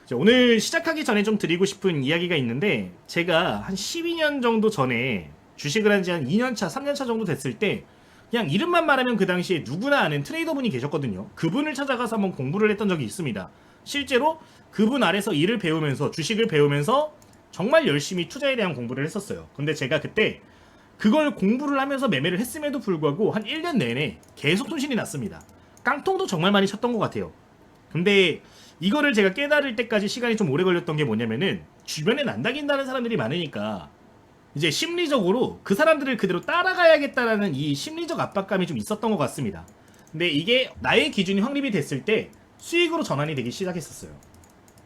자, 오늘 시작하기 전에 좀 드리고 싶은 이야기가 있는데, 제가 한 12년 정도 전에 주식을 한 지 한 2년차, 3년차 정도 됐을 때 그냥 이름만 말하면 그 당시에 누구나 아는 트레이더분이 계셨거든요. 그분을 찾아가서 한번 공부를 했던 적이 있습니다. 실제로 그분 아래서 일을 배우면서, 주식을 배우면서 정말 열심히 투자에 대한 공부를 했었어요. 근데 제가 그때 그걸 공부를 하면서 매매를 했음에도 불구하고 한 1년 내내 계속 손실이 났습니다. 깡통도 정말 많이 쳤던 것 같아요. 근데 이거를 제가 깨달을 때까지 시간이 좀 오래 걸렸던 게 뭐냐면은, 주변에 난다긴다는 사람들이 많으니까 이제 심리적으로 그 사람들을 그대로 따라가야겠다라는 이 심리적 압박감이 좀 있었던 것 같습니다. 근데 이게 나의 기준이 확립이 됐을 때 수익으로 전환이 되기 시작했었어요.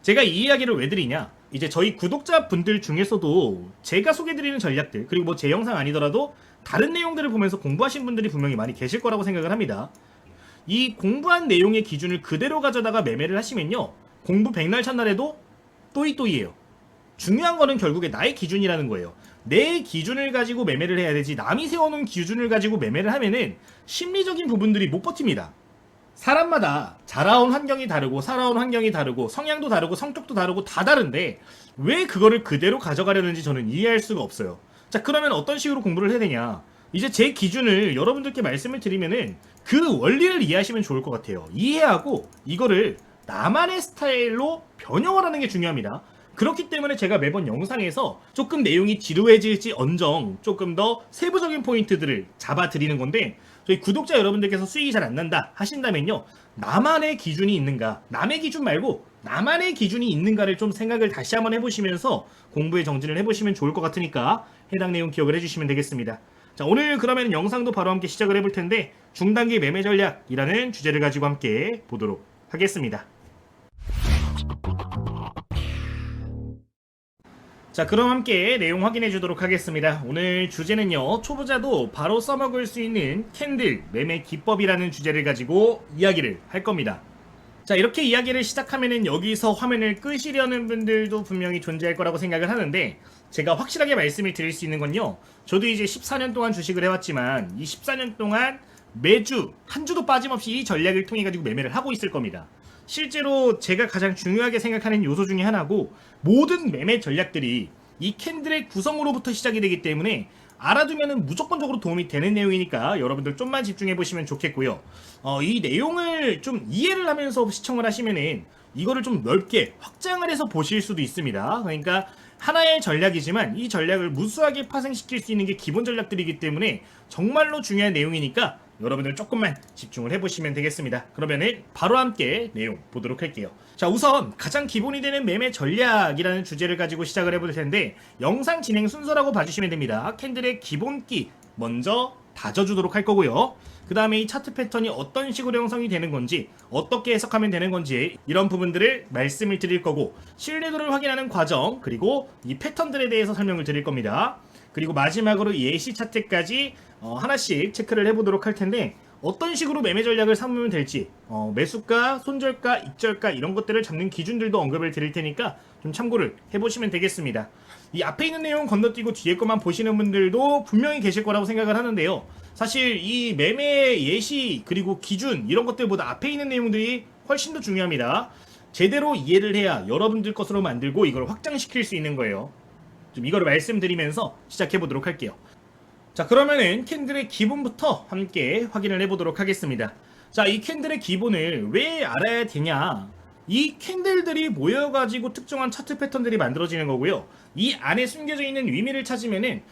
제가 이 이야기를 왜 드리냐, 이제 저희 구독자분들 중에서도 제가 소개드리는 전략들, 그리고 뭐 제 영상 아니더라도 다른 내용들을 보면서 공부하신 분들이 분명히 많이 계실 거라고 생각을 합니다. 이 공부한 내용의 기준을 그대로 가져다가 매매를 하시면요, 공부 백날 첫날에도 또이또이예요. 중요한 거는 결국에 나의 기준이라는 거예요. 내 기준을 가지고 매매를 해야 되지, 남이 세워놓은 기준을 가지고 매매를 하면은 심리적인 부분들이 못 버팁니다. 사람마다 자라온 환경이 다르고 살아온 환경이 다르고 성향도 다르고 성격도 다르고 다 다른데 왜 그거를 그대로 가져가려는지 저는 이해할 수가 없어요. 자, 그러면 어떤 식으로 공부를 해야 되냐, 이제 제 기준을 여러분들께 말씀을 드리면은 그 원리를 이해하시면 좋을 것 같아요. 이해하고 이거를 나만의 스타일로 변형을 하는 게 중요합니다. 그렇기 때문에 제가 매번 영상에서 조금 내용이 지루해질지 언정 조금 더 세부적인 포인트들을 잡아 드리는 건데, 저희 구독자 여러분들께서 수익이 잘 안 난다 하신다면요, 나만의 기준이 있는가, 남의 기준 말고 나만의 기준이 있는가를 좀 생각을 다시 한번 해보시면서 공부에 정진을 해보시면 좋을 것 같으니까 해당 내용 기억을 해주시면 되겠습니다. 자, 오늘 그러면 영상도 바로 함께 시작을 해볼 텐데, 중단기 매매 전략이라는 주제를 가지고 함께 보도록 하겠습니다. 자, 그럼 함께 내용 확인해 주도록 하겠습니다. 오늘 주제는요, 초보자도 바로 써먹을 수 있는 캔들 매매 기법이라는 주제를 가지고 이야기를 할 겁니다. 자, 이렇게 이야기를 시작하면은 여기서 화면을 끄시려는 분들도 분명히 존재할 거라고 생각을 하는데, 제가 확실하게 말씀을 드릴 수 있는 건요, 저도 이제 14년 동안 주식을 해왔지만 이 14년 동안 매주 한 주도 빠짐없이 이 전략을 통해 가지고 매매를 하고 있을 겁니다. 실제로 제가 가장 중요하게 생각하는 요소 중에 하나고, 모든 매매 전략들이 이 캔들의 구성으로부터 시작이 되기 때문에 알아두면은 무조건적으로 도움이 되는 내용이니까 여러분들 좀만 집중해 보시면 좋겠고요. 이 내용을 좀 이해를 하면서 시청을 하시면은 이거를 좀 넓게 확장을 해서 보실 수도 있습니다. 그러니까 하나의 전략이지만 이 전략을 무수하게 파생시킬 수 있는 게 기본 전략들이기 때문에 정말로 중요한 내용이니까 여러분들 조금만 집중을 해보시면 되겠습니다. 그러면은 바로 함께 내용 보도록 할게요. 자, 우선 가장 기본이 되는 매매 전략이라는 주제를 가지고 시작을 해볼 텐데, 영상 진행 순서라고 봐주시면 됩니다. 캔들의 기본기 먼저 다져주도록 할 거고요. 그 다음에 이 차트 패턴이 어떤 식으로 형성이 되는 건지, 어떻게 해석하면 되는 건지, 이런 부분들을 말씀을 드릴 거고, 신뢰도를 확인하는 과정, 그리고 이 패턴들에 대해서 설명을 드릴 겁니다. 그리고 마지막으로 예시 차트까지 하나씩 체크를 해보도록 할 텐데, 어떤 식으로 매매 전략을 삼으면 될지, 매수가, 손절가, 익절가 이런 것들을 잡는 기준들도 언급을 드릴 테니까 좀 참고를 해보시면 되겠습니다. 이 앞에 있는 내용 건너뛰고 뒤에 것만 보시는 분들도 분명히 계실 거라고 생각을 하는데요, 사실 이 매매 예시 그리고 기준 이런 것들보다 앞에 있는 내용들이 훨씬 더 중요합니다. 제대로 이해를 해야 여러분들 것으로 만들고 이걸 확장시킬 수 있는 거예요. 좀 이거를 말씀드리면서 시작해 보도록 할게요. 자, 그러면은 캔들의 기본부터 함께 확인을 해보도록 하겠습니다. 자, 이 캔들의 기본을 왜 알아야 되냐, 이 캔들들이 모여가지고 특정한 차트 패턴들이 만들어지는 거고요, 이 안에 숨겨져 있는 의미를 찾으면은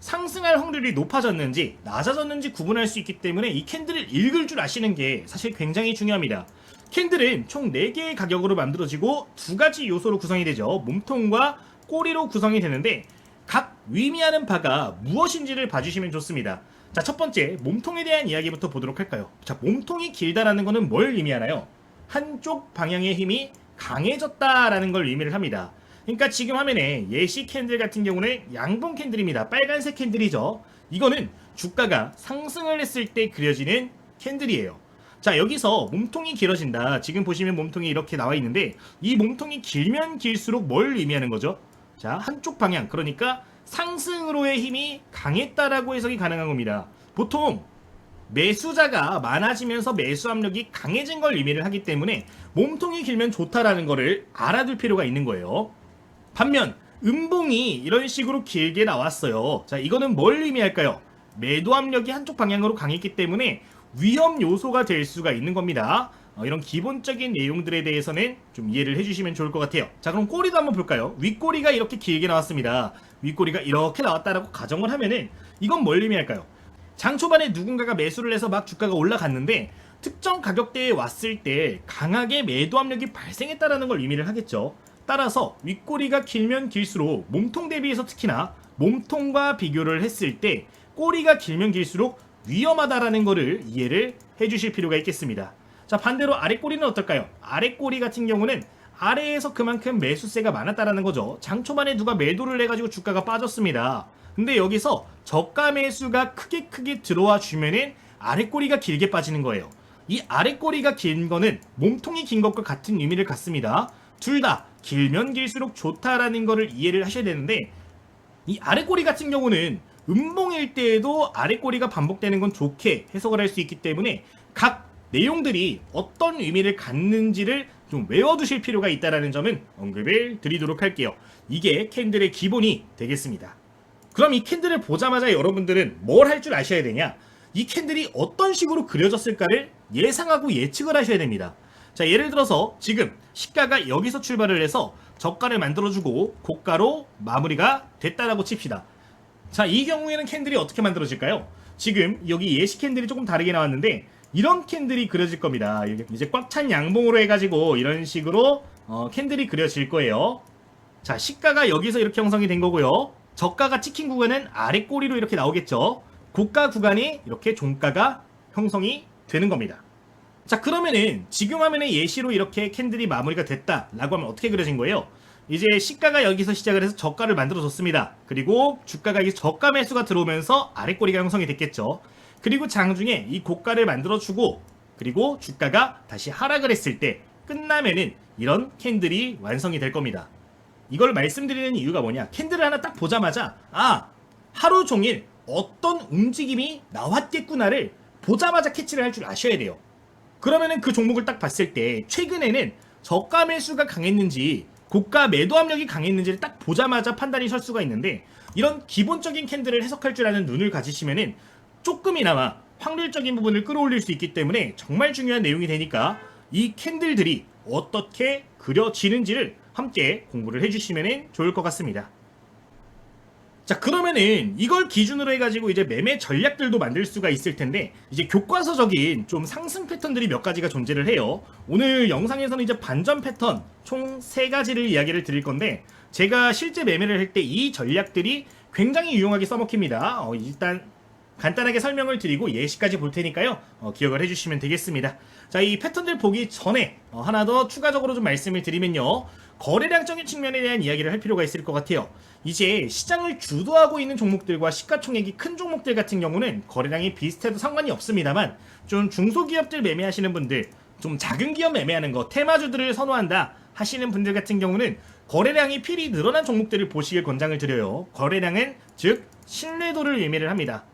상승할 확률이 높아졌는지 낮아졌는지 구분할 수 있기 때문에 이 캔들을 읽을 줄 아시는 게 사실 굉장히 중요합니다. 캔들은 총 4개의 가격으로 만들어지고 2가지 요소로 구성이 되죠. 몸통과 꼬리로 구성이 되는데, 각 의미하는 바가 무엇인지를 봐주시면 좋습니다. 자, 첫 번째 몸통에 대한 이야기부터 보도록 할까요? 자, 몸통이 길다라는 것은 뭘 의미하나요? 한쪽 방향의 힘이 강해졌다라는 걸 의미를 합니다. 그러니까 지금 화면에 예시 캔들 같은 경우는 양봉 캔들입니다. 빨간색 캔들이죠. 이거는 주가가 상승을 했을 때 그려지는 캔들이에요. 자, 여기서 몸통이 길어진다, 지금 보시면 몸통이 이렇게 나와 있는데, 이 몸통이 길면 길수록 뭘 의미하는 거죠? 자, 한쪽 방향, 그러니까 상승으로의 힘이 강했다라고 해석이 가능한 겁니다. 보통 매수자가 많아지면서 매수 압력이 강해진 걸 의미를 하기 때문에 몸통이 길면 좋다라는 거를 알아둘 필요가 있는 거예요. 반면 음봉이 이런 식으로 길게 나왔어요. 자, 이거는 뭘 의미할까요? 매도 압력이 한쪽 방향으로 강했기 때문에 위험 요소가 될 수가 있는 겁니다. 이런 기본적인 내용들에 대해서는 좀 이해를 해주시면 좋을 것 같아요. 자, 그럼 꼬리도 한번 볼까요? 윗꼬리가 이렇게 길게 나왔습니다. 윗꼬리가 이렇게 나왔다라고 가정을 하면은 이건 뭘 의미할까요? 장 초반에 누군가가 매수를 해서 막 주가가 올라갔는데 특정 가격대에 왔을 때 강하게 매도 압력이 발생했다라는 걸 의미를 하겠죠. 따라서 윗꼬리가 길면 길수록 몸통 대비해서 특히나 몸통과 비교를 했을 때 꼬리가 길면 길수록 위험하다라는 거를 이해를 해주실 필요가 있겠습니다. 자, 반대로 아랫꼬리는 어떨까요? 아랫꼬리 같은 경우는 아래에서 그만큼 매수세가 많았다라는 거죠. 장 초반에 누가 매도를 해가지고 주가가 빠졌습니다. 근데 여기서 저가 매수가 크게 들어와 주면은 아랫꼬리가 길게 빠지는 거예요. 이 아랫꼬리가 긴 거는 몸통이 긴 것과 같은 의미를 갖습니다. 둘 다 길면 길수록 좋다라는 거를 이해를 하셔야 되는데, 이 아랫꼬리 같은 경우는 음봉일 때에도 아랫꼬리가 반복되는 건 좋게 해석을 할 수 있기 때문에 각 내용들이 어떤 의미를 갖는지를 좀 외워두실 필요가 있다는 점은 언급을 드리도록 할게요. 이게 캔들의 기본이 되겠습니다. 그럼 이 캔들을 보자마자 여러분들은 뭘 할 줄 아셔야 되냐? 이 캔들이 어떤 식으로 그려졌을까를 예상하고 예측을 하셔야 됩니다. 자, 예를 들어서 지금 시가가 여기서 출발을 해서 저가를 만들어주고 고가로 마무리가 됐다라고 칩시다. 자, 이 경우에는 캔들이 어떻게 만들어질까요? 지금 여기 예시 캔들이 조금 다르게 나왔는데 이런 캔들이 그려질 겁니다. 이제 꽉 찬 양봉으로 해가지고 이런 식으로 캔들이 그려질 거예요. 자, 시가가 여기서 이렇게 형성이 된 거고요. 저가가 찍힌 구간은 아랫꼬리로 이렇게 나오겠죠. 고가 구간이 이렇게 종가가 형성이 되는 겁니다. 자, 그러면은 지금 화면에 예시로 이렇게 캔들이 마무리가 됐다라고 하면 어떻게 그려진 거예요? 이제 시가가 여기서 시작을 해서 저가를 만들어줬습니다. 그리고 주가가 여기서 저가 매수가 들어오면서 아랫꼬리가 형성이 됐겠죠. 그리고 장중에 이 고가를 만들어주고 그리고 주가가 다시 하락을 했을 때 끝나면은 이런 캔들이 완성이 될 겁니다. 이걸 말씀드리는 이유가 뭐냐? 캔들을 하나 딱 보자마자 하루 종일 어떤 움직임이 나왔겠구나를 보자마자 캐치를 할 줄 아셔야 돼요. 그러면은 그 종목을 딱 봤을 때 최근에는 저가 매수가 강했는지 고가 매도 압력이 강했는지를 딱 보자마자 판단이 설 수가 있는데, 이런 기본적인 캔들을 해석할 줄 아는 눈을 가지시면은 조금이나마 확률적인 부분을 끌어올릴 수 있기 때문에 정말 중요한 내용이 되니까 이 캔들들이 어떻게 그려지는지를 함께 공부를 해주시면 좋을 것 같습니다. 자, 그러면은 이걸 기준으로 해가지고 이제 매매 전략들도 만들 수가 있을 텐데, 이제 교과서적인 좀 상승 패턴들이 몇 가지가 존재를 해요. 오늘 영상에서는 이제 반전 패턴 총 3가지를 이야기를 드릴 건데, 제가 실제 매매를 할 때 이 전략들이 굉장히 유용하게 써먹힙니다. 일단 간단하게 설명을 드리고 예시까지 볼 테니까요. 기억을 해주시면 되겠습니다. 자, 이 패턴들 보기 전에 하나 더 추가적으로 좀 말씀을 드리면요. 거래량적인 측면에 대한 이야기를 할 필요가 있을 것 같아요. 이제 시장을 주도하고 있는 종목들과 시가총액이 큰 종목들 같은 경우는 거래량이 비슷해도 상관이 없습니다만, 좀 중소기업들 매매하시는 분들, 좀 작은 기업 매매하는 거, 테마주들을 선호한다 하시는 분들 같은 경우는 거래량이 필히 늘어난 종목들을 보시길 권장을 드려요. 거래량은 즉 신뢰도를 의미를 합니다.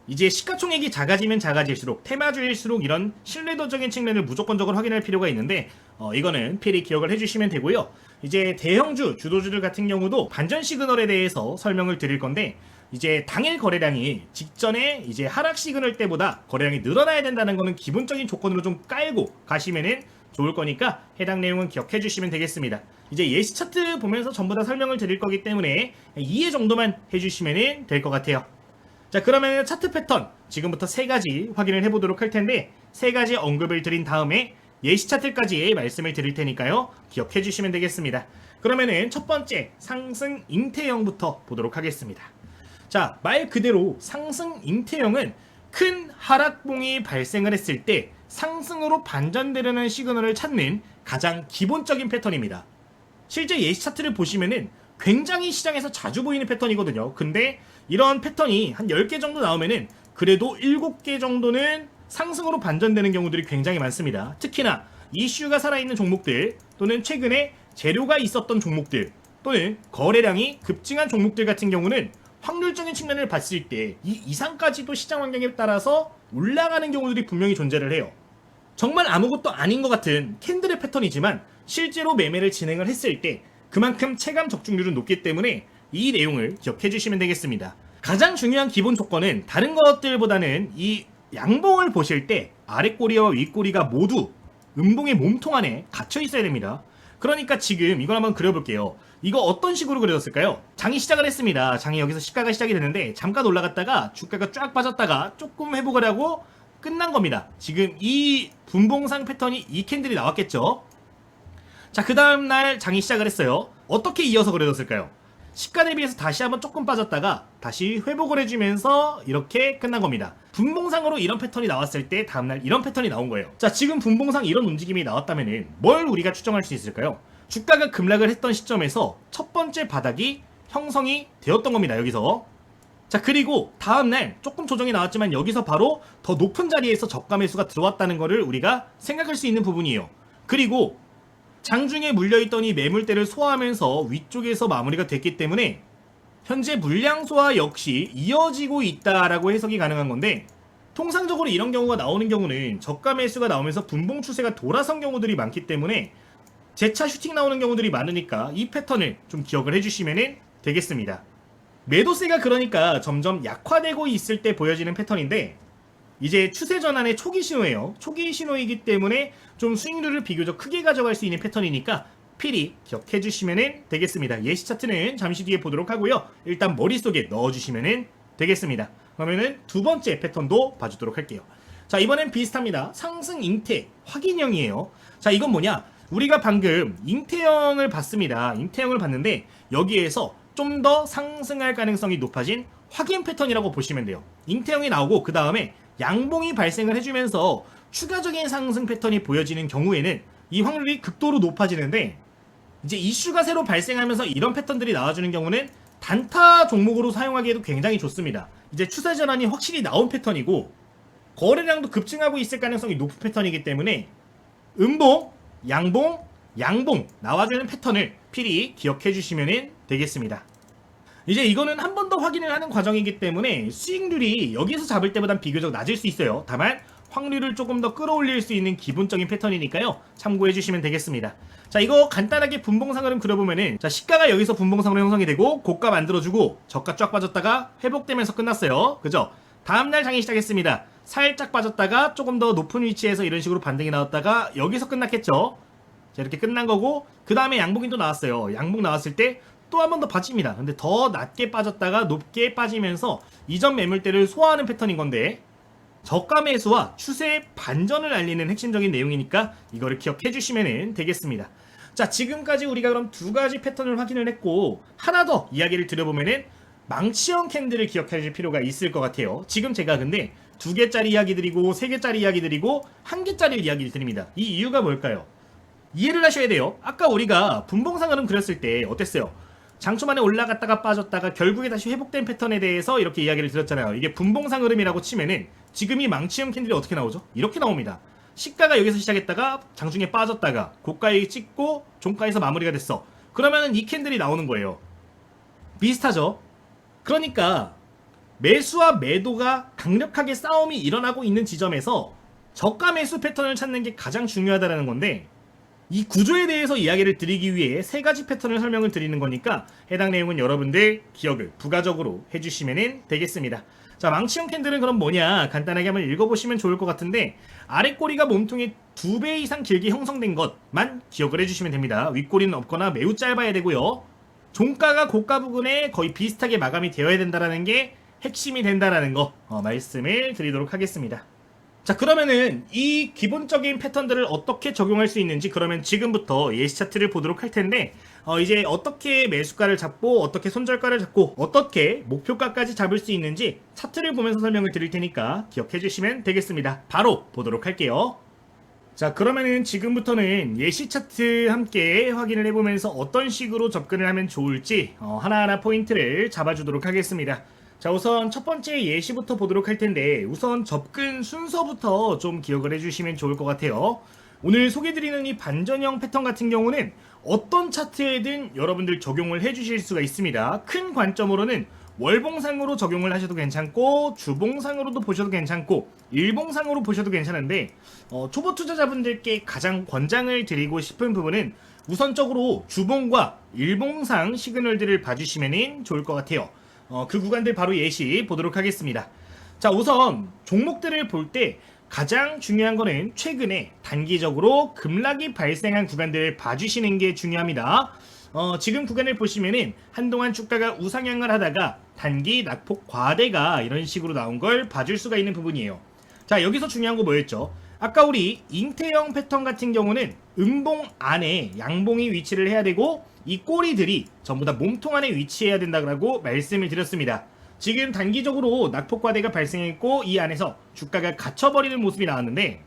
이제 시가총액이 작아지면 작아질수록 테마주일수록 이런 신뢰도적인 측면을 무조건적으로 확인할 필요가 있는데, 이거는 필히 기억을 해주시면 되고요. 이제 대형주, 주도주들 같은 경우도 반전 시그널에 대해서 설명을 드릴 건데, 이제 당일 거래량이 직전에 이제 하락 시그널 때보다 거래량이 늘어나야 된다는 거는 기본적인 조건으로 좀 깔고 가시면은 좋을 거니까 해당 내용은 기억해 주시면 되겠습니다. 이제 예시 차트 보면서 전부 다 설명을 드릴 거기 때문에 이해 정도만 해주시면 될 것 같아요. 자, 그러면 차트 패턴 지금부터 3가지 확인을 해보도록 할 텐데, 3가지 언급을 드린 다음에 예시 차트까지 말씀을 드릴 테니까요. 기억해 주시면 되겠습니다. 그러면은 첫 번째 상승 잉태형부터 보도록 하겠습니다. 자, 말 그대로 상승 잉태형은 큰 하락봉이 발생을 했을 때 상승으로 반전되려는 시그널을 찾는 가장 기본적인 패턴입니다. 실제 예시 차트를 보시면은 굉장히 시장에서 자주 보이는 패턴이거든요. 근데 이런 패턴이 한 10개 정도 나오면은 그래도 7개 정도는 상승으로 반전되는 경우들이 굉장히 많습니다. 특히나 이슈가 살아있는 종목들, 또는 최근에 재료가 있었던 종목들, 또는 거래량이 급증한 종목들 같은 경우는 확률적인 측면을 봤을 때 이 이상까지도 시장 환경에 따라서 올라가는 경우들이 분명히 존재를 해요. 정말 아무것도 아닌 것 같은 캔들의 패턴이지만 실제로 매매를 진행을 했을 때 그만큼 체감 적중률은 높기 때문에 이 내용을 기억해 주시면 되겠습니다. 가장 중요한 기본 조건은 다른 것들보다는 이 양봉을 보실 때 아랫꼬리와 윗꼬리가 모두 음봉의 몸통 안에 갇혀 있어야 됩니다. 그러니까 지금 이걸 한번 그려볼게요. 이거 어떤 식으로 그려졌을까요? 장이 시작을 했습니다. 장이 여기서 시가가 시작이 되는데 잠깐 올라갔다가 주가가 쫙 빠졌다가 조금 회복을 하고 끝난 겁니다. 지금 이 분봉상 패턴이 이 캔들이 나왔겠죠. 자, 그 다음날 장이 시작을 했어요. 어떻게 이어서 그려졌을까요? 시가 대비해서 다시 한번 조금 빠졌다가 다시 회복을 해주면서 이렇게 끝난 겁니다. 분봉상으로 이런 패턴이 나왔을 때 다음날 이런 패턴이 나온 거예요. 자, 지금 분봉상 이런 움직임이 나왔다면 뭘 우리가 추정할 수 있을까요? 주가가 급락을 했던 시점에서 첫 번째 바닥이 형성이 되었던 겁니다. 여기서. 자, 그리고 다음날 조금 조정이 나왔지만 여기서 바로 더 높은 자리에서 저가 매수가 들어왔다는 것을 우리가 생각할 수 있는 부분이에요. 그리고 장중에 물려있던 이 매물대를 소화하면서 위쪽에서 마무리가 됐기 때문에 현재 물량 소화 역시 이어지고 있다라고 해석이 가능한 건데, 통상적으로 이런 경우가 나오는 경우는 저가 매수가 나오면서 분봉 추세가 돌아선 경우들이 많기 때문에 재차 슈팅 나오는 경우들이 많으니까 이 패턴을 좀 기억을 해주시면 되겠습니다. 매도세가 그러니까 점점 약화되고 있을 때 보여지는 패턴인데 이제 추세 전환의 초기 신호예요. 초기 신호이기 때문에 좀 수익률을 비교적 크게 가져갈 수 있는 패턴이니까 필히 기억해 주시면 되겠습니다. 예시 차트는 잠시 뒤에 보도록 하고요. 일단 머릿속에 넣어주시면 되겠습니다. 그러면은 두 번째 패턴도 봐주도록 할게요. 자, 이번엔 비슷합니다. 상승 잉태 확인형이에요. 자, 이건 뭐냐? 우리가 방금 잉태형을 봤습니다. 잉태형을 봤는데 여기에서 좀 더 상승할 가능성이 높아진 확인 패턴이라고 보시면 돼요. 잉태형이 나오고 그 다음에 양봉이 발생을 해주면서 추가적인 상승 패턴이 보여지는 경우에는 이 확률이 극도로 높아지는데, 이제 이슈가 새로 발생하면서 이런 패턴들이 나와주는 경우는 단타 종목으로 사용하기에도 굉장히 좋습니다. 이제 추세 전환이 확실히 나온 패턴이고 거래량도 급증하고 있을 가능성이 높은 패턴이기 때문에 음봉, 양봉, 양봉 나와주는 패턴을 필히 기억해 주시면 되겠습니다. 이제 이거는 한 번 더 확인을 하는 과정이기 때문에 수익률이 여기서 잡을 때보단 비교적 낮을 수 있어요. 다만 확률을 조금 더 끌어올릴 수 있는 기본적인 패턴이니까요. 참고해 주시면 되겠습니다. 자, 이거 간단하게 분봉상 흐름 그려보면은, 자, 시가가 여기서 분봉상으로 형성이 되고 고가 만들어주고 저가 쫙 빠졌다가 회복되면서 끝났어요. 그죠? 다음날 장이 시작했습니다. 살짝 빠졌다가 조금 더 높은 위치에서 이런 식으로 반등이 나왔다가 여기서 끝났겠죠. 자, 이렇게 끝난 거고 그 다음에 양봉이 또 나왔어요. 양봉 나왔을 때 또 한 번 더 빠집니다. 근데 더 낮게 빠졌다가 높게 빠지면서 이전 매물대를 소화하는 패턴인 건데, 저가 매수와 추세의 반전을 알리는 핵심적인 내용이니까 이거를 기억해 주시면 되겠습니다. 자, 지금까지 우리가 그럼 두 가지 패턴을 확인을 했고 하나 더 이야기를 드려보면은 망치형 캔들을 기억하실 필요가 있을 것 같아요. 지금 제가 근데 2개짜리 이야기 드리고 3개짜리 이야기 드리고 1개짜리 이야기를 드립니다. 이 이유가 뭘까요? 이해를 하셔야 돼요. 아까 우리가 분봉상 흐름 그렸을 때 어땠어요? 장초반에 올라갔다가 빠졌다가 결국에 다시 회복된 패턴에 대해서 이렇게 이야기를 드렸잖아요. 이게 분봉상 흐름이라고 치면은 지금 이 망치형 캔들이 어떻게 나오죠? 이렇게 나옵니다. 시가가 여기서 시작했다가 장중에 빠졌다가 고가에 찍고 종가에서 마무리가 됐어. 그러면은 이 캔들이 나오는 거예요. 비슷하죠? 그러니까 매수와 매도가 강력하게 싸움이 일어나고 있는 지점에서 저가 매수 패턴을 찾는 게 가장 중요하다는 건데, 이 구조에 대해서 이야기를 드리기 위해 3가지 패턴을 설명을 드리는 거니까 해당 내용은 여러분들 기억을 부가적으로 해주시면 되겠습니다. 자, 망치형 캔들은 그럼 뭐냐, 간단하게 한번 읽어보시면 좋을 것 같은데, 아랫꼬리가 몸통의 2배 이상 길게 형성된 것만 기억을 해주시면 됩니다. 윗꼬리는 없거나 매우 짧아야 되고요. 종가가 고가 부근에 거의 비슷하게 마감이 되어야 된다는 게 핵심이 된다는 거 말씀을 드리도록 하겠습니다. 자, 그러면은 이 기본적인 패턴들을 어떻게 적용할 수 있는지 그러면 지금부터 예시 차트를 보도록 할 텐데, 이제 어떻게 매수가를 잡고 어떻게 손절가를 잡고 어떻게 목표가까지 잡을 수 있는지 차트를 보면서 설명을 드릴 테니까 기억해 주시면 되겠습니다. 바로 보도록 할게요. 자, 그러면은 지금부터는 예시 차트 함께 확인을 해보면서 어떤 식으로 접근을 하면 좋을지 하나하나 포인트를 잡아주도록 하겠습니다. 자, 우선 첫 번째 예시부터 보도록 할 텐데, 우선 접근 순서부터 좀 기억을 해주시면 좋을 것 같아요. 오늘 소개드리는 이 반전형 패턴 같은 경우는 어떤 차트에든 여러분들 적용을 해주실 수가 있습니다. 큰 관점으로는 월봉상으로 적용을 하셔도 괜찮고 주봉상으로도 보셔도 괜찮고 일봉상으로 보셔도 괜찮은데 초보 투자자분들께 가장 권장을 드리고 싶은 부분은 우선적으로 주봉과 일봉상 시그널들을 봐주시면 좋을 것 같아요. 그 구간들 바로 예시 보도록 하겠습니다. 자, 우선 종목들을 볼 때 가장 중요한 거는 최근에 단기적으로 급락이 발생한 구간들을 봐주시는 게 중요합니다. 지금 구간을 보시면은 한동안 주가가 우상향을 하다가 단기 낙폭 과대가 이런 식으로 나온 걸 봐줄 수가 있는 부분이에요. 자, 여기서 중요한 거 뭐였죠? 아까 우리 잉태형 패턴 같은 경우는 음봉 안에 양봉이 위치를 해야 되고 이 꼬리들이 전부 다 몸통 안에 위치해야 된다고 말씀을 드렸습니다. 지금 단기적으로 낙폭 과대가 발생했고 이 안에서 주가가 갇혀버리는 모습이 나왔는데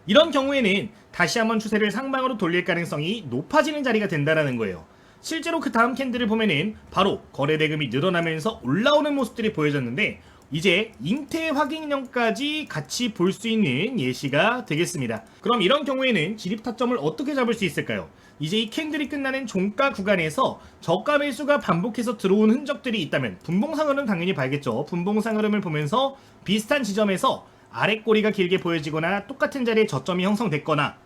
이런 경우에는 다시 한번 추세를 상방으로 돌릴 가능성이 높아지는 자리가 된다는 거예요. 실제로 그 다음 캔들을 보면은 바로 거래 대금이 늘어나면서 올라오는 모습들이 보여졌는데 이제 잉태 확인형까지 같이 볼 수 있는 예시가 되겠습니다. 그럼 이런 경우에는 진입 타점을 어떻게 잡을 수 있을까요? 이제 이 캔들이 끝나는 종가 구간에서 저가 매수가 반복해서 들어온 흔적들이 있다면 분봉상 흐름 당연히 봐야겠죠. 분봉상 흐름을 보면서 비슷한 지점에서 아래 꼬리가 길게 보여지거나 똑같은 자리에 저점이 형성됐거나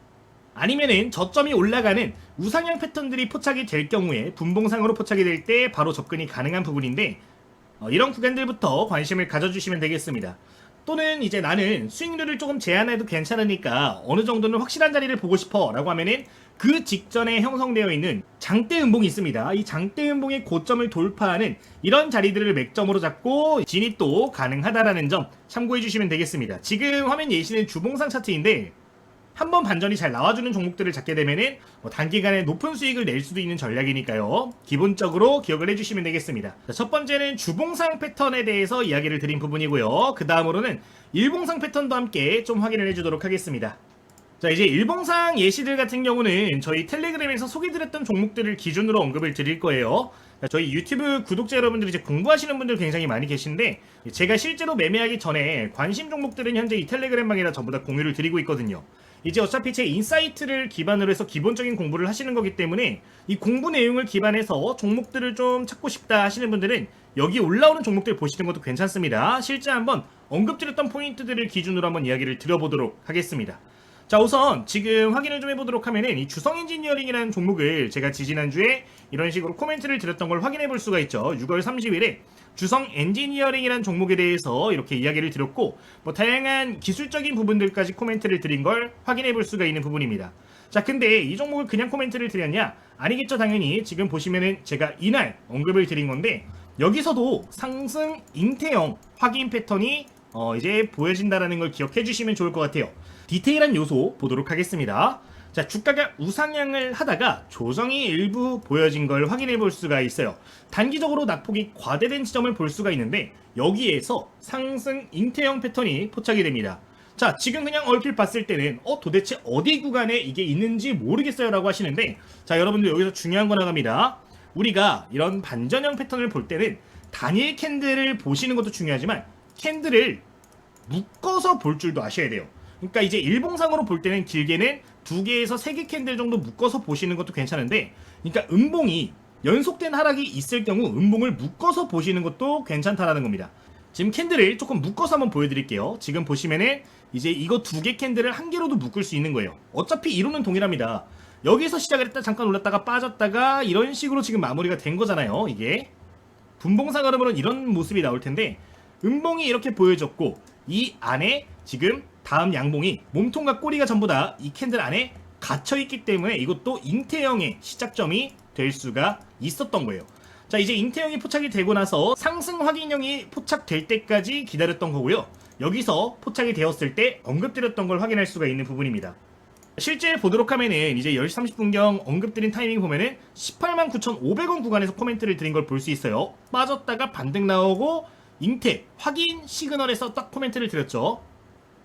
아니면은 저점이 올라가는 우상향 패턴들이 포착이 될 경우에 분봉상으로 포착이 될 때 바로 접근이 가능한 부분인데 이런 구간들부터 관심을 가져주시면 되겠습니다. 또는 이제 나는 수익률을 조금 제한해도 괜찮으니까 어느 정도는 확실한 자리를 보고 싶어 라고 하면은 그 직전에 형성되어 있는 장대 음봉이 있습니다. 이 장대 음봉의 고점을 돌파하는 이런 자리들을 맥점으로 잡고 진입도 가능하다라는 점 참고해 주시면 되겠습니다. 지금 화면 예시는 주봉상 차트인데 한번 반전이 잘 나와주는 종목들을 잡게 되면은 단기간에 높은 수익을 낼 수도 있는 전략이니까요. 기본적으로 기억을 해주시면 되겠습니다. 자, 첫 번째는 주봉상 패턴에 대해서 이야기를 드린 부분이고요. 그 다음으로는 일봉상 패턴도 함께 좀 확인을 해주도록 하겠습니다. 자, 이제 일봉상 예시들 같은 경우는 저희 텔레그램에서 소개드렸던 종목들을 기준으로 언급을 드릴 거예요. 저희 유튜브 구독자 여러분들이 이제 공부하시는 분들 굉장히 많이 계신데 제가 실제로 매매하기 전에 관심 종목들은 현재 이 텔레그램방에다 전부 다 공유를 드리고 있거든요. 이제 어차피 제 인사이트를 기반으로 해서 기본적인 공부를 하시는 거기 때문에 이 공부 내용을 기반해서 종목들을 좀 찾고 싶다 하시는 분들은 여기 올라오는 종목들 보시는 것도 괜찮습니다. 실제 한번 언급드렸던 포인트들을 기준으로 한번 이야기를 드려보도록 하겠습니다. 자, 우선 지금 확인을 좀 해보도록 하면은 이 주성 엔지니어링이라는 종목을 제가 지지난주에 이런 식으로 코멘트를 드렸던 걸 확인해 볼 수가 있죠. 6월 30일에 주성 엔지니어링이라는 종목에 대해서 이렇게 이야기를 드렸고 다양한 기술적인 부분들까지 코멘트를 드린 걸 확인해 볼 수가 있는 부분입니다. 자, 근데 이 종목을 그냥 코멘트를 드렸냐? 아니겠죠. 당연히 지금 보시면은 제가 이날 언급을 드린 건데 여기서도 상승 잉태형 확인 패턴이 이제 보여진다라는 걸 기억해 주시면 좋을 것 같아요. 디테일한 요소 보도록 하겠습니다. 자, 주가가 우상향을 하다가 조정이 일부 보여진 걸 확인해 볼 수가 있어요. 단기적으로 낙폭이 과대된 지점을 볼 수가 있는데 여기에서 상승 잉태형 패턴이 포착이 됩니다. 자, 지금 그냥 얼핏 봤을 때는 도대체 어디 구간에 이게 있는지 모르겠어요 라고 하시는데 자, 여러분들 여기서 중요한 거 나갑니다. 우리가 이런 반전형 패턴을 볼 때는 단일 캔들을 보시는 것도 중요하지만 캔들을 묶어서 볼 줄도 아셔야 돼요. 그러니까 이제 일봉상으로 볼 때는 길게는 2개에서 3개 캔들 정도 묶어서 보시는 것도 괜찮은데 그러니까 음봉이 연속된 하락이 있을 경우 음봉을 묶어서 보시는 것도 괜찮다라는 겁니다. 지금 캔들을 조금 묶어서 한번 보여드릴게요. 지금 보시면은 이제 이거 2개 캔들을 한 개로도 묶을 수 있는 거예요. 어차피 이론은 동일합니다. 여기서 시작을 했다 잠깐 올랐다가 빠졌다가 이런 식으로 지금 마무리가 된 거잖아요. 이게 분봉상 흐름으로는 이런 모습이 나올 텐데 음봉이 이렇게 보여졌고 이 안에 지금 다음 양봉이 몸통과 꼬리가 전부 다 이 캔들 안에 갇혀있기 때문에 이것도 잉태형의 시작점이 될 수가 있었던 거예요. 자, 이제 잉태형이 포착이 되고 나서 상승 확인형이 포착될 때까지 기다렸던 거고요. 여기서 포착이 되었을 때 언급드렸던 걸 확인할 수가 있는 부분입니다. 실제 보도록 하면은 이제 10시 30분경 언급드린 타이밍 보면은 189,500원 구간에서 코멘트를 드린 걸 볼 수 있어요. 빠졌다가 반등 나오고 잉태 확인 시그널에서 딱 코멘트를 드렸죠.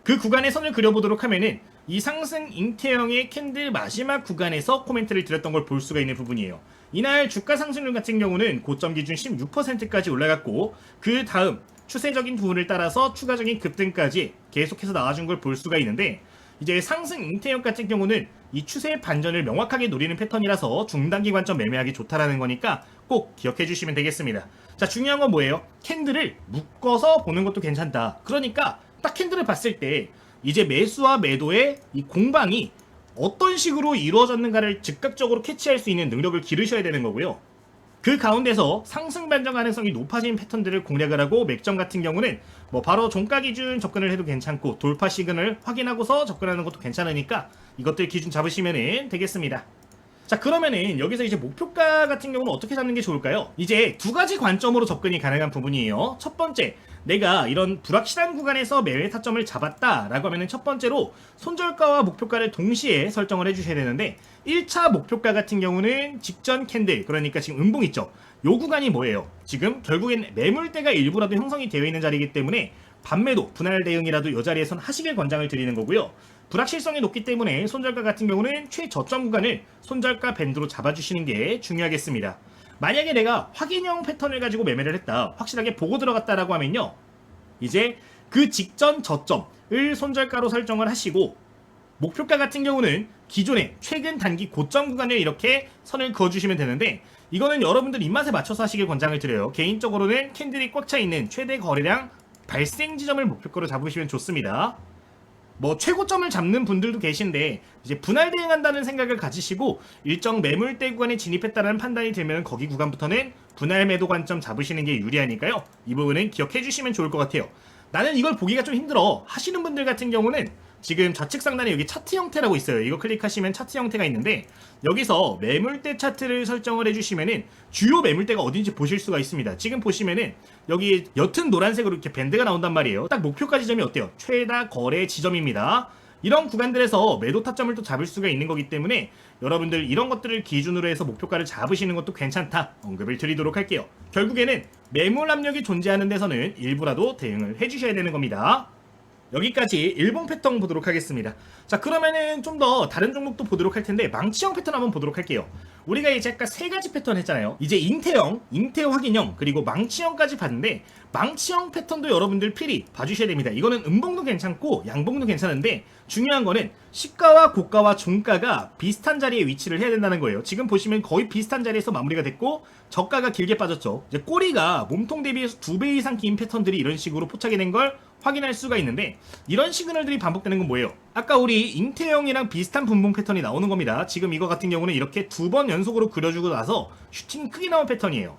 그 구간에 선을 그려보도록 하면은 이 상승 잉태형의 캔들 마지막 구간에서 코멘트를 드렸던 걸 볼 수가 있는 부분이에요. 이날 주가 상승률 같은 경우는 고점 기준 16%까지 올라갔고 그 다음 추세적인 부분을 따라서 추가적인 급등까지 계속해서 나와준 걸 볼 수가 있는데 이제 상승 잉태형 같은 경우는 이 추세 반전을 명확하게 노리는 패턴이라서 중단기 관점 매매하기 좋다라는 거니까 꼭 기억해 주시면 되겠습니다. 자, 중요한 건 뭐예요? 캔들을 묶어서 보는 것도 괜찮다. 그러니까 딱 캔들을 봤을 때 이제 매수와 매도의 이 공방이 어떤 식으로 이루어졌는가를 즉각적으로 캐치할 수 있는 능력을 기르셔야 되는 거고요. 그 가운데서 상승 반전 가능성이 높아진 패턴들을 공략을 하고 맥점 같은 경우는 뭐 바로 종가 기준 접근을 해도 괜찮고 돌파 시그널 확인하고서 접근하는 것도 괜찮으니까 이것들 기준 잡으시면 되겠습니다. 자, 그러면은 여기서 이제 목표가 같은 경우는 어떻게 잡는 게 좋을까요? 이제 두 가지 관점으로 접근이 가능한 부분이에요. 첫 번째, 내가 이런 불확실한 구간에서 매매 타점을 잡았다라고 하면은 첫 번째로 손절가와 목표가를 동시에 설정을 해주셔야 되는데 1차 목표가 같은 경우는 직전 캔들, 그러니까 지금 음봉 있죠? 요 구간이 뭐예요? 지금 결국엔 매물대가 일부라도 형성이 되어 있는 자리이기 때문에 반매도, 분할 대응이라도 이 자리에선 하시길 권장을 드리는 거고요. 불확실성이 높기 때문에 손절가 같은 경우는 최저점 구간을 손절가 밴드로 잡아주시는 게 중요하겠습니다. 만약에 내가 확인형 패턴을 가지고 매매를 했다, 확실하게 보고 들어갔다라고 하면요, 이제 그 직전 저점을 손절가로 설정을 하시고 목표가 같은 경우는 기존의 최근 단기 고점 구간을 이렇게 선을 그어주시면 되는데 이거는 여러분들 입맛에 맞춰서 하시길 권장을 드려요. 개인적으로는 캔들이 꽉 차 있는 최대 거래량 발생 지점을 목표가로 잡으시면 좋습니다. 뭐 최고점을 잡는 분들도 계신데 이제 분할 대응한다는 생각을 가지시고 일정 매물대 구간에 진입했다는 판단이 들면 거기 구간부터는 분할 매도 관점 잡으시는 게 유리하니까요. 이 부분은 기억해 주시면 좋을 것 같아요. 나는 이걸 보기가 좀 힘들어 하시는 분들 같은 경우는 지금 좌측 상단에 여기 차트 형태라고 있어요. 이거 클릭하시면 차트 형태가 있는데 여기서 매물대 차트를 설정을 해주시면은 주요 매물대가 어딘지 보실 수가 있습니다. 지금 보시면은 여기 옅은 노란색으로 이렇게 밴드가 나온단 말이에요. 딱 목표가 지점이 어때요? 최다 거래 지점입니다. 이런 구간들에서 매도 타점을 또 잡을 수가 있는 거기 때문에 여러분들 이런 것들을 기준으로 해서 목표가를 잡으시는 것도 괜찮다 언급을 드리도록 할게요. 결국에는 매물 압력이 존재하는 데서는 일부라도 대응을 해주셔야 되는 겁니다. 여기까지 일본 패턴 보도록 하겠습니다. 자, 그러면은 좀 더 다른 종목도 보도록 할 텐데 망치형 패턴 한번 보도록 할게요. 우리가 이제 아까 세 가지 패턴 했잖아요. 이제 잉태형, 잉태 확인형, 그리고 망치형까지 봤는데 망치형 패턴도 여러분들 필히 봐주셔야 됩니다. 이거는 음봉도 괜찮고 양봉도 괜찮은데 중요한 거는 시가와 고가와 종가가 비슷한 자리에 위치를 해야 된다는 거예요. 지금 보시면 거의 비슷한 자리에서 마무리가 됐고 저가가 길게 빠졌죠. 이제 꼬리가 몸통 대비해서 2배 이상 긴 패턴들이 이런 식으로 포착이 된 걸 확인할 수가 있는데 이런 시그널들이 반복되는 건 뭐예요? 아까 우리 잉태형이랑 비슷한 분봉 패턴이 나오는 겁니다. 지금 이거 같은 경우는 이렇게 2번 연속으로 그려주고 나서 슈팅이 크게 나온 패턴이에요.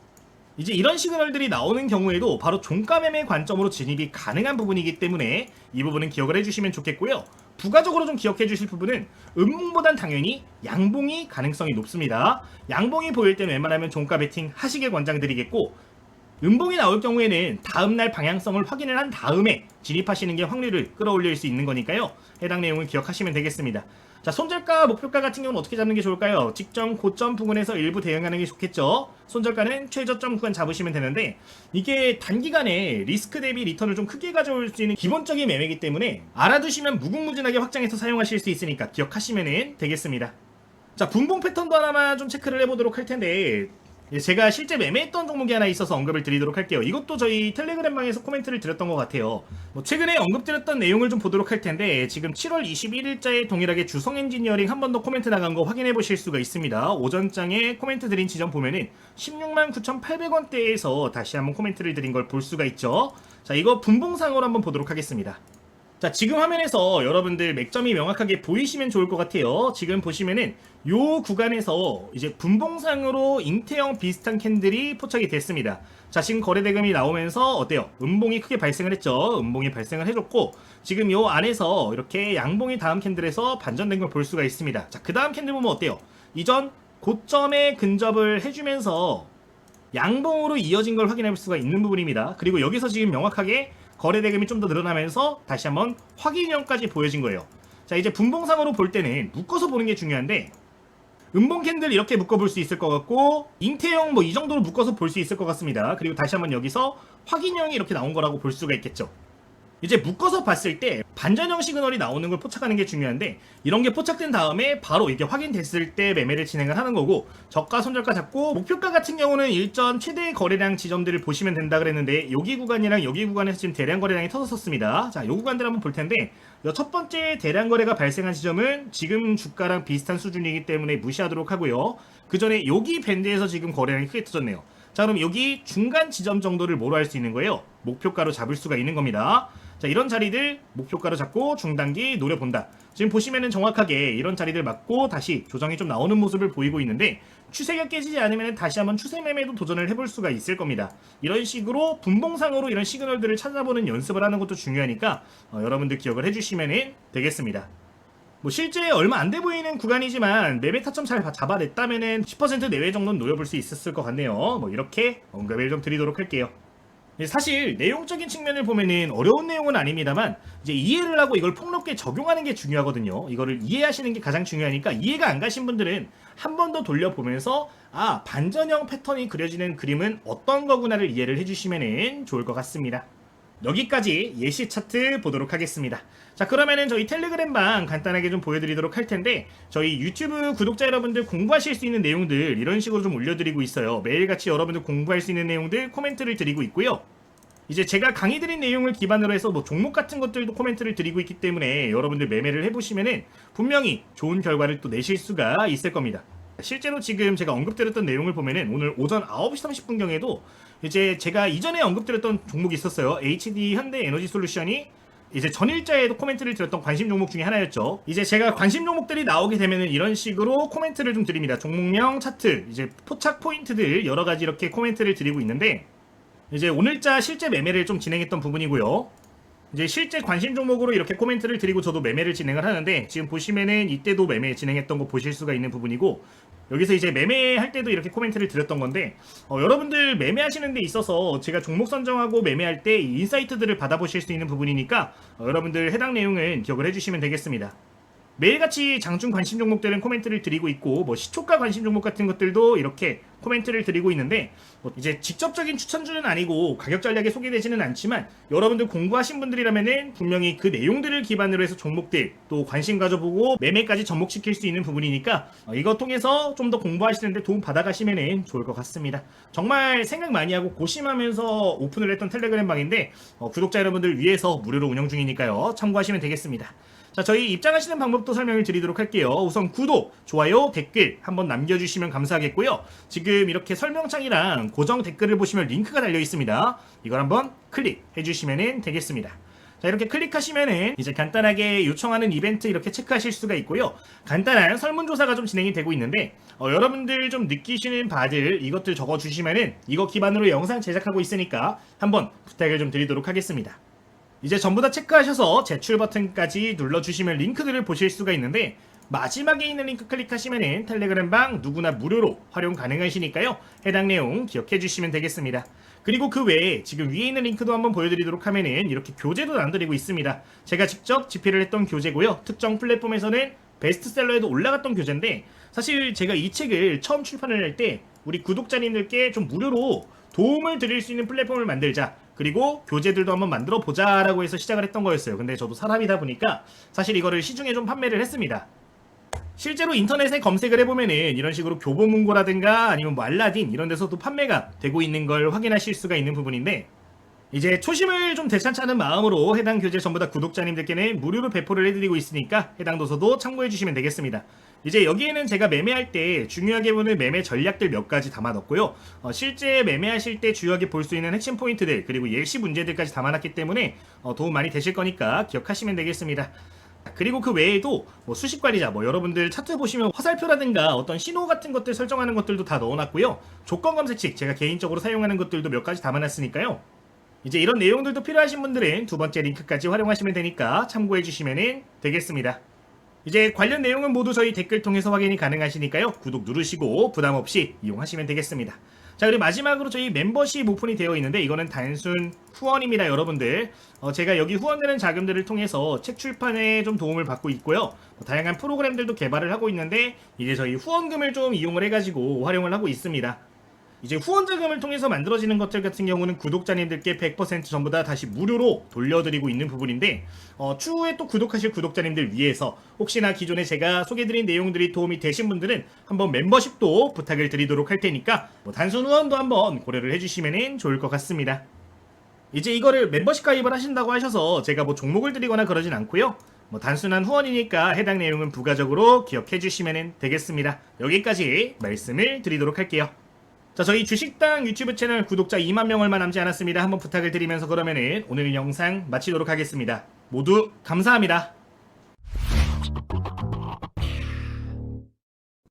이제 이런 시그널들이 나오는 경우에도 바로 종가 매매 관점으로 진입이 가능한 부분이기 때문에 이 부분은 기억을 해주시면 좋겠고요. 부가적으로 좀 기억해 주실 부분은 음봉보단 당연히 양봉이 가능성이 높습니다. 양봉이 보일 때는 웬만하면 종가 베팅 하시길 권장드리겠고 음봉이 나올 경우에는 다음날 방향성을 확인을 한 다음에 진입하시는 게 확률을 끌어올릴 수 있는 거니까요. 해당 내용을 기억하시면 되겠습니다. 자, 손절가, 목표가 같은 경우는 어떻게 잡는 게 좋을까요? 직전 고점 부근에서 일부 대응하는 게 좋겠죠. 손절가는 최저점 구간 잡으시면 되는데 이게 단기간에 리스크 대비 리턴을 좀 크게 가져올 수 있는 기본적인 매매이기 때문에 알아두시면 무궁무진하게 확장해서 사용하실 수 있으니까 기억하시면 되겠습니다. 자, 분봉 패턴도 하나만 좀 체크를 해보도록 할 텐데 제가 실제 매매했던 종목이 하나 있어서 언급을 드리도록 할게요. 이것도 저희 텔레그램방에서 코멘트를 드렸던 것 같아요. 뭐 최근에 언급드렸던 내용을 좀 보도록 할 텐데 지금 7월 21일자에 동일하게 주성 엔지니어링 한 번 더 코멘트 나간 거 확인해 보실 수가 있습니다. 오전장에 코멘트 드린 지점 보면은 169,800원대에서 다시 한번 코멘트를 드린 걸 볼 수가 있죠. 자, 이거 분봉상으로 한번 보도록 하겠습니다. 자, 지금 화면에서 여러분들 맥점이 명확하게 보이시면 좋을 것 같아요. 지금 보시면은 요 구간에서 이제 분봉상으로 잉태형 비슷한 캔들이 포착이 됐습니다. 자, 지금 거래대금이 나오면서 어때요? 음봉이 크게 발생을 했죠. 음봉이 발생을 해줬고 지금 요 안에서 이렇게 양봉이 다음 캔들에서 반전된 걸 볼 수가 있습니다. 자, 그 다음 캔들 보면 어때요? 이전 고점에 근접을 해주면서 양봉으로 이어진 걸 확인할 수가 있는 부분입니다. 그리고 여기서 지금 명확하게 거래대금이 좀 더 늘어나면서 다시 한번 확인형까지 보여진 거예요. 자, 이제 분봉상으로 볼 때는 묶어서 보는 게 중요한데 음봉 캔들 이렇게 묶어볼 수 있을 것 같고 잉태형 뭐 이 정도로 묶어서 볼 수 있을 것 같습니다. 그리고 다시 한번 여기서 확인형이 이렇게 나온 거라고 볼 수가 있겠죠. 이제 묶어서 봤을 때 반전형 시그널이 나오는 걸 포착하는 게 중요한데, 이런 게 포착된 다음에 바로 이게 확인됐을 때 매매를 진행을 하는 거고, 저가 손절가 잡고 목표가 같은 경우는 일전 최대 거래량 지점들을 보시면 된다 그랬는데, 여기 구간이랑 여기 구간에서 지금 대량 거래량이 터졌었습니다. 자, 요 구간들 한번 볼 텐데, 첫 번째 대량 거래가 발생한 지점은 지금 주가랑 비슷한 수준이기 때문에 무시하도록 하고요. 그 전에 여기 밴드에서 지금 거래량이 크게 터졌네요. 자, 그럼 여기 중간 지점 정도를 뭐로 할 수 있는 거예요? 목표가로 잡을 수가 있는 겁니다. 자, 이런 자리들 목표가로 잡고 중단기 노려본다. 지금 보시면은 정확하게 이런 자리들 맞고 다시 조정이 좀 나오는 모습을 보이고 있는데, 추세가 깨지지 않으면 다시 한번 추세 매매도 도전을 해볼 수가 있을 겁니다. 이런 식으로 분봉상으로 이런 시그널들을 찾아보는 연습을 하는 것도 중요하니까 여러분들 기억을 해주시면 되겠습니다. 뭐 실제 얼마 안 돼 보이는 구간이지만 매매 타점 잘 잡아냈다면은 10% 내외 정도는 노려볼 수 있었을 것 같네요. 뭐 이렇게 언급을 좀 드리도록 할게요. 사실 내용적인 측면을 보면은 어려운 내용은 아닙니다만, 이제 이해를 하고 이걸 폭넓게 적용하는 게 중요하거든요. 이거를 이해하시는 게 가장 중요하니까, 이해가 안 가신 분들은 한 번 더 돌려보면서 반전형 패턴이 그려지는 그림은 어떤 거구나를 이해를 해주시면 좋을 것 같습니다. 여기까지 예시 차트 보도록 하겠습니다. 자, 그러면은 저희 텔레그램 방 간단하게 좀 보여드리도록 할 텐데, 저희 유튜브 구독자 여러분들 공부하실 수 있는 내용들 이런 식으로 좀 올려드리고 있어요. 매일같이 여러분들 공부할 수 있는 내용들 코멘트를 드리고 있고요. 이제 제가 강의 드린 내용을 기반으로 해서 뭐 종목 같은 것들도 코멘트를 드리고 있기 때문에 여러분들 매매를 해보시면은 분명히 좋은 결과를 또 내실 수가 있을 겁니다. 실제로 지금 제가 언급드렸던 내용을 보면은 오늘 오전 9시 30분경에도 이제 제가 이전에 언급드렸던 종목이 있었어요. HD 현대 에너지 솔루션이 이제 전일자에도 코멘트를 드렸던 관심 종목 중에 하나였죠. 이제 제가 관심 종목들이 나오게 되면은 이런 식으로 코멘트를 좀 드립니다. 종목명 차트, 이제 포착 포인트들 여러 가지 이렇게 코멘트를 드리고 있는데, 이제 오늘자 실제 매매를 좀 진행했던 부분이고요. 이제 실제 관심 종목으로 이렇게 코멘트를 드리고 저도 매매를 진행을 하는데, 지금 보시면은 이때도 매매 진행했던 거 보실 수가 있는 부분이고, 여기서 이제 매매할 때도 이렇게 코멘트를 드렸던 건데, 여러분들 매매하시는 데 있어서 제가 종목 선정하고 매매할 때 이 인사이트들을 받아보실 수 있는 부분이니까 여러분들 해당 내용은 기억을 해주시면 되겠습니다. 매일같이 장중 관심 종목들은 코멘트를 드리고 있고, 뭐 시초가 관심 종목 같은 것들도 이렇게 코멘트를 드리고 있는데, 이제 직접적인 추천주는 아니고 가격 전략에 소개되지는 않지만, 여러분들 공부하신 분들이라면은 분명히 그 내용들을 기반으로 해서 종목들 또 관심 가져보고 매매까지 접목시킬 수 있는 부분이니까 이거 통해서 좀 더 공부하시는데 도움 받아가시면 좋을 것 같습니다. 정말 생각 많이 하고 고심하면서 오픈을 했던 텔레그램 방인데, 구독자 여러분들 위해서 무료로 운영 중이니까요. 참고하시면 되겠습니다. 자, 저희 입장하시는 방법도 설명을 드리도록 할게요. 우선 구독, 좋아요, 댓글 한번 남겨주시면 감사하겠고요. 지금 이렇게 설명창이랑 고정 댓글을 보시면 링크가 달려 있습니다. 이걸 한번 클릭해주시면 되겠습니다. 자, 이렇게 클릭하시면은 이제 간단하게 요청하는 이벤트 이렇게 체크하실 수가 있고요. 간단한 설문조사가 좀 진행이 되고 있는데, 여러분들 좀 느끼시는 바들 이것들 적어주시면은 이거 기반으로 영상 제작하고 있으니까 한번 부탁을 좀 드리도록 하겠습니다. 이제 전부 다 체크하셔서 제출 버튼까지 눌러주시면 링크들을 보실 수가 있는데, 마지막에 있는 링크 클릭하시면 텔레그램 방 누구나 무료로 활용 가능하시니까요. 해당 내용 기억해 주시면 되겠습니다. 그리고 그 외에 지금 위에 있는 링크도 한번 보여드리도록 하면은 이렇게 교재도 나눠드리고 있습니다. 제가 직접 집필을 했던 교재고요. 특정 플랫폼에서는 베스트셀러에도 올라갔던 교재인데, 사실 제가 이 책을 처음 출판을 할 때 우리 구독자님들께 좀 무료로 도움을 드릴 수 있는 플랫폼을 만들자, 그리고 교재들도 한번 만들어 보자 라고 해서 시작을 했던 거였어요. 근데 저도 사람이다 보니까 사실 이거를 시중에 좀 판매를 했습니다. 실제로 인터넷에 검색을 해보면은 이런 식으로 교보문고라든가 아니면 뭐 알라딘 이런 데서도 판매가 되고 있는 걸 확인하실 수가 있는 부분인데, 이제 초심을 좀 되찾지 않은 마음으로 해당 교재 전부 다 구독자님들께는 무료로 배포를 해드리고 있으니까 해당 도서도 참고해주시면 되겠습니다. 이제 여기에는 제가 매매할 때 중요하게 보는 매매 전략들 몇 가지 담아놨고요. 실제 매매하실 때 주요하게 볼 수 있는 핵심 포인트들, 그리고 예시 문제들까지 담아놨기 때문에 도움 많이 되실 거니까 기억하시면 되겠습니다. 그리고 그 외에도 뭐 수식관리자, 뭐 여러분들 차트 보시면 화살표라든가 어떤 신호 같은 것들 설정하는 것들도 다 넣어놨고요. 조건 검색식 제가 개인적으로 사용하는 것들도 몇 가지 담아놨으니까요. 이제 이런 내용들도 필요하신 분들은 두 번째 링크까지 활용하시면 되니까 참고해 주시면 되겠습니다. 이제 관련 내용은 모두 저희 댓글 통해서 확인이 가능하시니까요. 구독 누르시고 부담 없이 이용하시면 되겠습니다. 자, 그리고 마지막으로 저희 멤버십 오픈이 되어 있는데, 이거는 단순 후원입니다, 여러분들. 제가 여기 후원되는 자금들을 통해서 책 출판에 좀 도움을 받고 있고요. 다양한 프로그램들도 개발을 하고 있는데, 이제 저희 후원금을 좀 이용을 해가지고 활용을 하고 있습니다. 이제 후원 자금을 통해서 만들어지는 것들 같은 경우는 구독자님들께 100% 전부 다 다시 무료로 돌려드리고 있는 부분인데 추후에 또 구독하실 구독자님들 위해서 혹시나 기존에 제가 소개드린 내용들이 도움이 되신 분들은 한번 멤버십도 부탁을 드리도록 할 테니까 뭐 단순 후원도 한번 고려를 해주시면 좋을 것 같습니다. 이제 이거를 멤버십 가입을 하신다고 하셔서 제가 뭐 종목을 드리거나 그러진 않고요. 뭐 단순한 후원이니까 해당 내용은 부가적으로 기억해 주시면 되겠습니다. 여기까지 말씀을 드리도록 할게요. 자, 저희 주식당 유튜브 채널 구독자 2만 명 얼마 남지 않았습니다. 한번 부탁을 드리면서 그러면은 오늘 영상 마치도록 하겠습니다. 모두 감사합니다.